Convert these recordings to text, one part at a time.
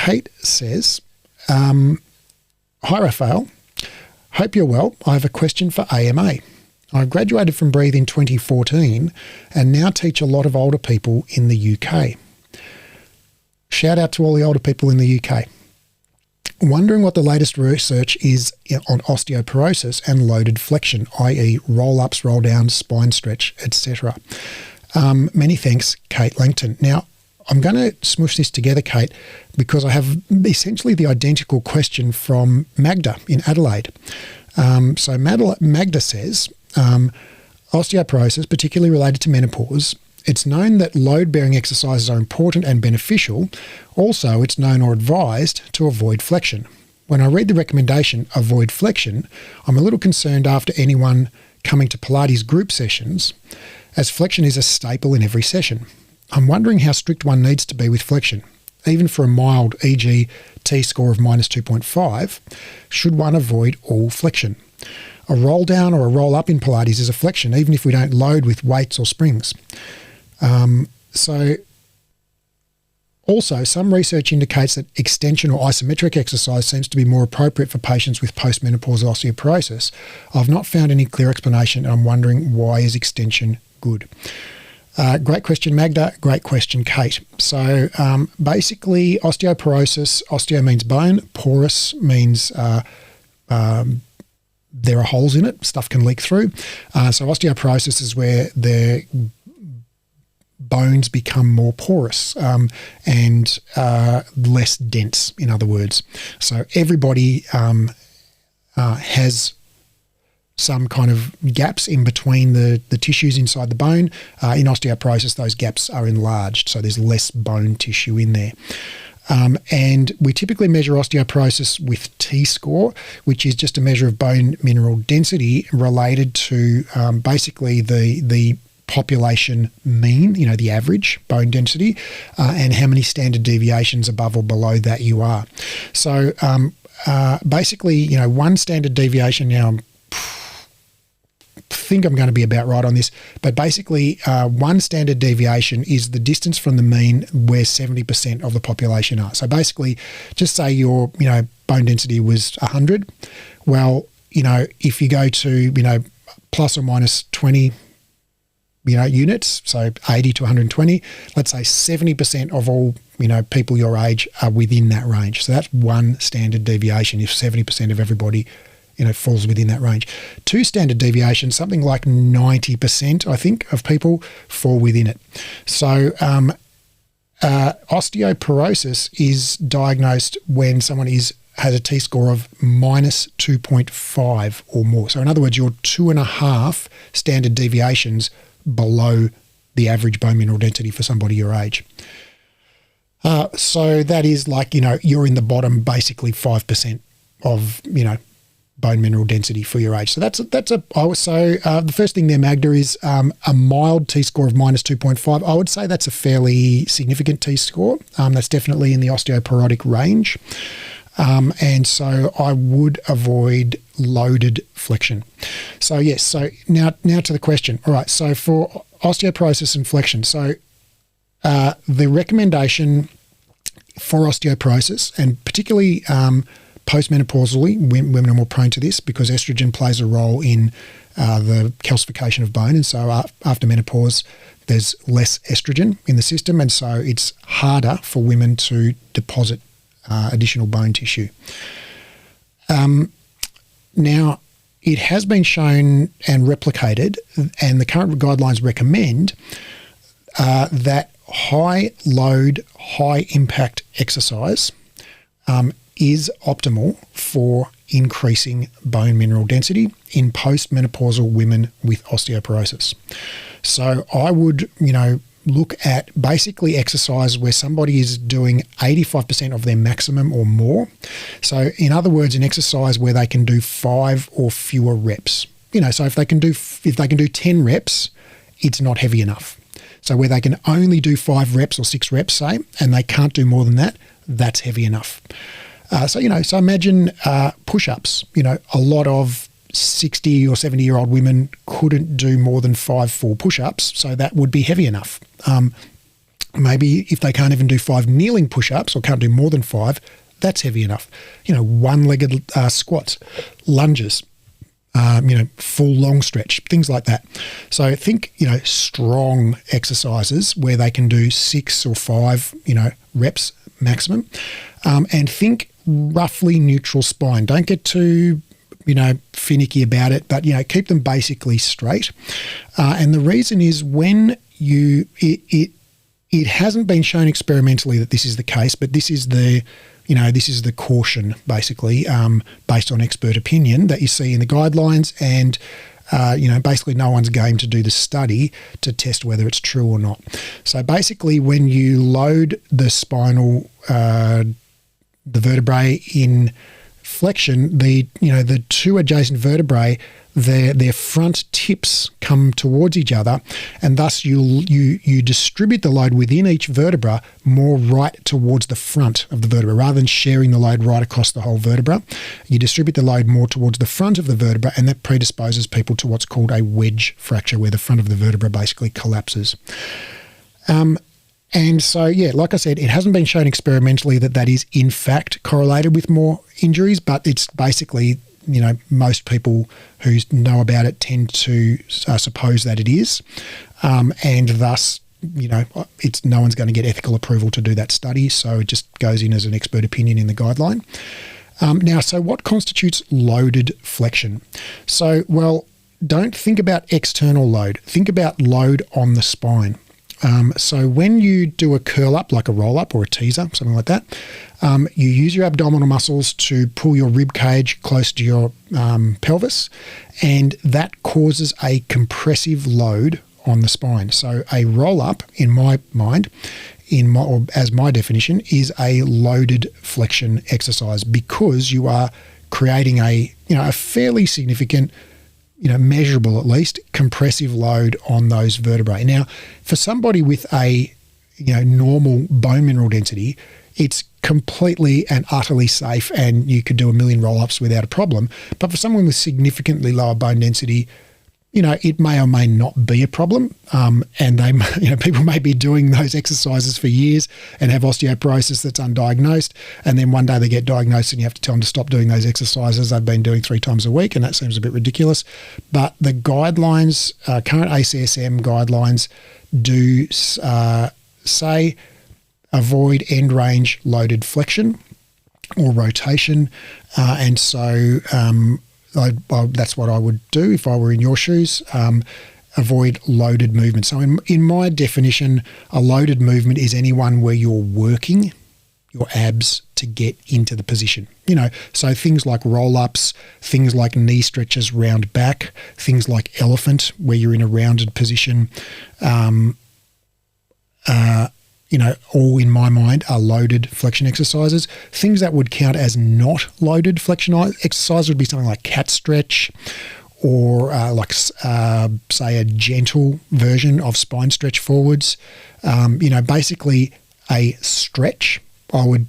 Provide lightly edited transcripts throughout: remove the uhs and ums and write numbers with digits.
Kate says, hi Raphael, hope you're well. I have a question for AMA. I graduated from Breathe in 2014 and now teach a lot of older people in the UK. Shout out to all the older people in the UK. Wondering what the latest research is on osteoporosis and loaded flexion, i.e. roll-ups, roll-downs, spine stretch, etc. Many thanks, Kate Langton. Now, I'm going to smush this together, Kate, because I have essentially the identical question from Magda in Adelaide. So Magda says, osteoporosis, particularly related to menopause, it's known that load-bearing exercises are important and beneficial. Also, it's known or advised to avoid flexion. When I read the recommendation, avoid flexion, I'm a little concerned after anyone coming to Pilates group sessions, as flexion is a staple in every session. I'm wondering how strict one needs to be with flexion. Even for a mild, e.g. T-score of -2.5, should one avoid all flexion? A roll down or a roll up in Pilates is a flexion, even if we don't load with weights or springs. Also, some research indicates that extension or isometric exercise seems to be more appropriate for patients with postmenopausal osteoporosis. I've not found any clear explanation, and I'm wondering, why is extension good? Great question, Magda. Great question, Kate. So basically, osteoporosis, osteo means bone, porous means there are holes in it, stuff can leak through. So osteoporosis is where the bones become more porous and less dense, in other words. So everybody has some kind of gaps in between the tissues inside the bone. In osteoporosis, those gaps are enlarged, so there's less bone tissue in there. And we typically measure osteoporosis with T-score, which is just a measure of bone mineral density related to basically the population mean, the average bone density, and how many standard deviations above or below that you are. So basically, one standard deviation, now I think I'm going to be about right on this, but basically one standard deviation is the distance from the mean where 70% of the population are. So basically, just say your bone density was 100. Well, if you go to plus or minus 20 units, so 80 to 120, let's say 70% of all people your age are within that range. So that's one standard deviation if 70% of everybody falls within that range. Two standard deviations, something like 90%, I think, of people fall within it. So osteoporosis is diagnosed when someone has a T-score of -2.5 or more. So in other words, you're 2.5 standard deviations below the average bone mineral density for somebody your age. So that is like, you're in the bottom basically 5% of, bone mineral density for your age. So the first thing there, Magda, is a mild T-score of -2.5. I would say that's a fairly significant T-score. That's definitely in the osteoporotic range. And so I would avoid loaded flexion. So yes, so now to the question. All right, so for osteoporosis and flexion, so the recommendation for osteoporosis, and particularly postmenopausally, women are more prone to this because estrogen plays a role in the calcification of bone, and so after menopause there's less estrogen in the system, and so it's harder for women to deposit additional bone tissue. Now, it has been shown and replicated, and the current guidelines recommend that high load, high impact exercise is optimal for increasing bone mineral density in postmenopausal women with osteoporosis. So I would, look at basically exercise where somebody is doing 85% of their maximum or more. So in other words, an exercise where they can do 5 or fewer reps. So if they can do 10 reps, it's not heavy enough. So where they can only do 5 reps or 6 reps, say, and they can't do more than that, that's heavy enough. So imagine push-ups. A lot of 60 or 70-year-old women couldn't do more than 5 full push-ups, so that would be heavy enough. Maybe if they can't even do 5 kneeling push-ups or can't do more than 5, that's heavy enough. One-legged squats, lunges, full long stretch, things like that. So think, strong exercises where they can do 6 or 5, reps maximum, and think roughly neutral spine. Don't get too, finicky about it, but, keep them basically straight. And the reason is when it hasn't been shown experimentally that this is the case, but this is the caution, basically, based on expert opinion that you see in the guidelines, and basically no one's game to do the study to test whether it's true or not. So basically, when you load the spinal, the vertebrae in flexion, the 2 adjacent vertebrae, their front tips come towards each other, and thus you distribute the load within each vertebra more right towards the front of the vertebra rather than sharing the load right across the whole vertebra. You distribute the load more towards the front of the vertebra, and that predisposes people to what's called a wedge fracture, where the front of the vertebra basically collapses. And so, like I said, it hasn't been shown experimentally that is in fact correlated with more injuries, but it's basically, most people who know about it tend to suppose that it is. And thus, it's no one's going to get ethical approval to do that study. So it just goes in as an expert opinion in the guideline. So what constitutes loaded flexion? So, don't think about external load. Think about load on the spine. So when you do a curl up, like a roll up or a teaser, something like that, you use your abdominal muscles to pull your rib cage close to your pelvis, and that causes a compressive load on the spine. So a roll up, in my mind, as my definition, is a loaded flexion exercise, because you are creating a fairly significant, measurable at least, compressive load on those vertebrae. Now, for somebody with a, normal bone mineral density, it's completely and utterly safe, and you could do a million roll-ups without a problem. But for someone with significantly lower bone density, it may or may not be a problem. And they, people may be doing those exercises for years and have osteoporosis that's undiagnosed. And then one day they get diagnosed and you have to tell them to stop doing those exercises they've been doing 3 times a week. And that seems a bit ridiculous. But the guidelines, current ACSM guidelines do say avoid end range loaded flexion or rotation. And so, that's what I would do if I were in your shoes. Avoid loaded movement. So in my definition, a loaded movement is anyone where you're working your abs to get into the position. So things like roll-ups, things like knee stretches, round back, things like elephant, where you're in a rounded position, all in my mind are loaded flexion exercises. Things that would count as not loaded flexion exercise would be something like cat stretch, or say a gentle version of spine stretch forwards. Basically a stretch I would,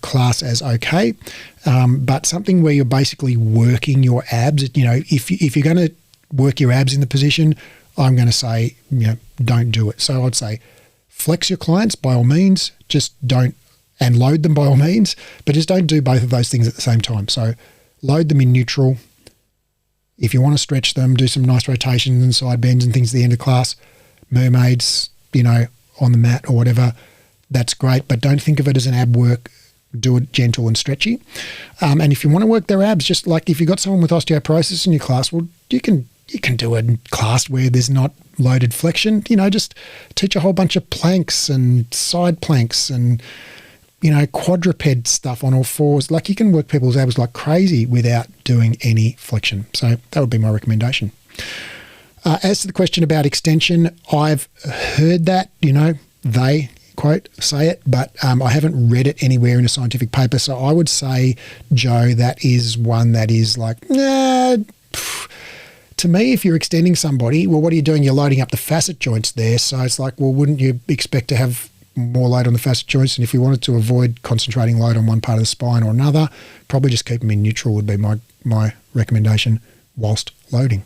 class as okay. But something where you're basically working your abs, if you're going to work your abs in the position, I'm going to say, don't do it. So I'd say, flex your clients by all means, just don't, and load them by all means, but just don't do both of those things at the same time. So load them in neutral. If you want to stretch them, do some nice rotations and side bends and things at the end of class, mermaids, on the mat or whatever, that's great, but don't think of it as an ab work. Do it gentle and stretchy. And if you want to work their abs, just like if you've got someone with osteoporosis in your class, well, you can do a class where there's not loaded flexion, just teach a whole bunch of planks and side planks and, quadruped stuff on all fours. Like, you can work people's abs like crazy without doing any flexion. So that would be my recommendation. As to the question about extension, I've heard that, they, quote, say it, but I haven't read it anywhere in a scientific paper. So I would say, Joe, that is one that is like, to me, if you're extending somebody, well, what are you doing? You're loading up the facet joints there. So it's like, well, wouldn't you expect to have more load on the facet joints? And if you wanted to avoid concentrating load on one part of the spine or another, probably just keep them in neutral would be my recommendation whilst loading.